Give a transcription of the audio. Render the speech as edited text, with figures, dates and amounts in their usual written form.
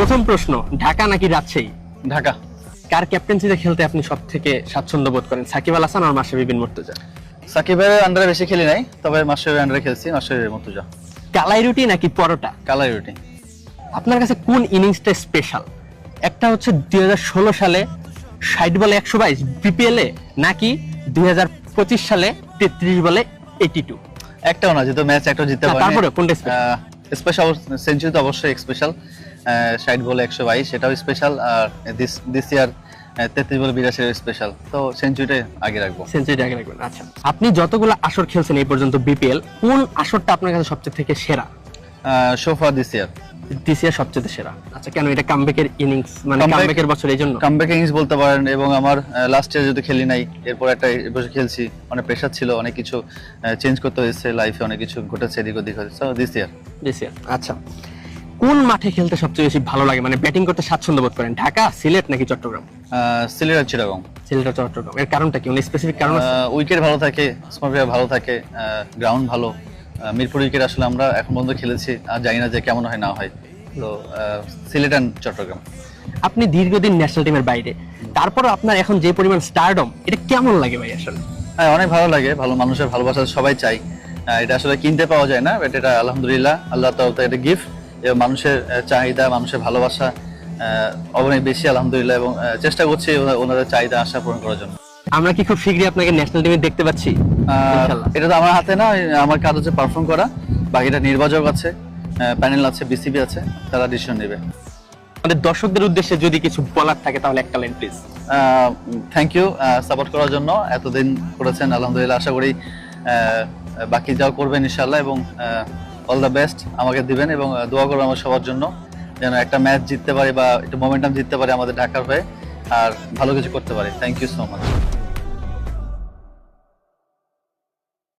প্রথম প্রশ্ন, ঢাকা নাকি রাজশাহী? ঢাকা। কার ক্যাপ্টেন্সিতে খেলতে আপনি সব থেকে স্বাচ্ছন্দ্য বোধ করেন, সাকিব আল হাসান আর মাশরাফি বিন মুর্তজা? সাকিবের আন্ডারে বেশি খেলি নাই, তবে মাশরাফির আন্ডারে খেলছি, মাশরাফির মুর্তজা। কালাই রুটি নাকি পরোটা? কালাই রুটি। আপনার কাছে কোন ইনিংসটা স্পেশাল? একটা হচ্ছে 2016 সালে 60 বলে 122 বিপিএল এ, নাকি 2025 সালে 33 বলে 82? একটাও না, যেহেতু ম্যাচ একটা জিততে পারে। তারপরে কোনটা স্পেশাল? স্পেশাল সেঞ্চুরি তো অবশ্যই স্পেশাল, 60 বলে 122 সেটাও স্পেশাল, আর দিস ইয়ার 33 বলে 82 স্পেশাল, তো সেঞ্চুরিটাই আগে রাখবো। সেঞ্চুরিটা আগে রাখবেন। আচ্ছা, আপনি যতগুলো আসর খেলছেন এই পর্যন্ত বিপিএল, কোন আসরটা আপনার কাছে সবচেয়ে থেকে সেরা? Sofa this year. দিস ইয়ার সবচেয়ে সেরা। আচ্ছা, কেন? এটা কামব্যাকের ইনিংস, মানে কামব্যাকের বছর, এই জন্য? কামব্যাক ইনিংস বলতে পারেন, এবং আমার লাস্ট ইয়ার যেহেতু খেলি নাই, এরপর একটা বছর খেলছি, অনেক প্রেশার ছিল, অনেক কিছু চেঞ্জ করতে হয়েছে লাইফে, অনেক কিছু ঘটেছে, এদিক ওদিক হয়েছে, সো দিস ইয়ার। দিস ইয়ার। আচ্ছা, কোন মাঠে খেলতে সবচেয়ে বেশি ভালো লাগে, মানে ব্যাটিং করতে স্বাচ্ছন্দ্য বোধ করেন? ঢাকা, সিলেট নাকি চট্টগ্রাম? সিলেট আর চিটাগং। সিলেট আর চট্টগ্রাম। এর কারণটা কি? মানে স্পেসিফিক কারণ আছে? উইকেট ভালো থাকে, স্মার্ট ভালো থাকে, গ্রাউন্ড ভালো। মিরপুর উইকেট আসলে আমরা এখন পর্যন্ত খেলেছি, আর জানি না যে কেমন হয় না হয়, তো সিলেট আর চট্টগ্রাম। আপনি দীর্ঘদিন ন্যাশনাল টিমের বাইরে, তারপর আপনার এখন যে পরিমাণ স্টারডম, এটা কেমন লাগে ভাই আসলে? হ্যাঁ, অনেক ভালো লাগে, ভালো মানুষের ভালোবাসা সবাই চাই, এটা আসলে কিনতে পাওয়া যায় না, বাট এটা আলহামদুলিল্লাহ আল্লাহ তাআলা এটা গিফট, এবং মানুষের চাহিদা, মানুষের ভালোবাসা অনেক বেশি আলহামদুলিল্লাহ, এবং চেষ্টা করছি ওনাদের চাহিদা আশা পূরণ করার জন্য। আমরা কি খুব শীঘ্রই আপনাকে ন্যাশনাল টিমে দেখতে পাচ্ছি? ইনশাআল্লাহ। এটা তো আমার হাতে না, আমার কাজ হচ্ছে পারফর্ম করা, বাকিটা নির্বাচক আছে, প্যানেল আছে, বিসিবি আছে, তারা ডিসিশন নেবে। আমাদের দর্শকদের উদ্দেশ্যে যদি কিছু বলার থাকে তাহলে একটা line please. Thank you support করার জন্য, এতদিন করেছেন আলহামদুলিল্লাহ, আশা করি বাকি যাও করবেন ইনশাআল্লাহ, এবং অল দ্য বেস্ট আমাকে দিবেন, এবং দোয়া করবেন আমার সবার জন্য, যেন একটা ম্যাচ জিততে পারি বা একটা মোমেন্টাম জিততে পারি আমাদের ঢাকার হয়ে, আর ভালো কিছু করতে পারি। Thank you so much.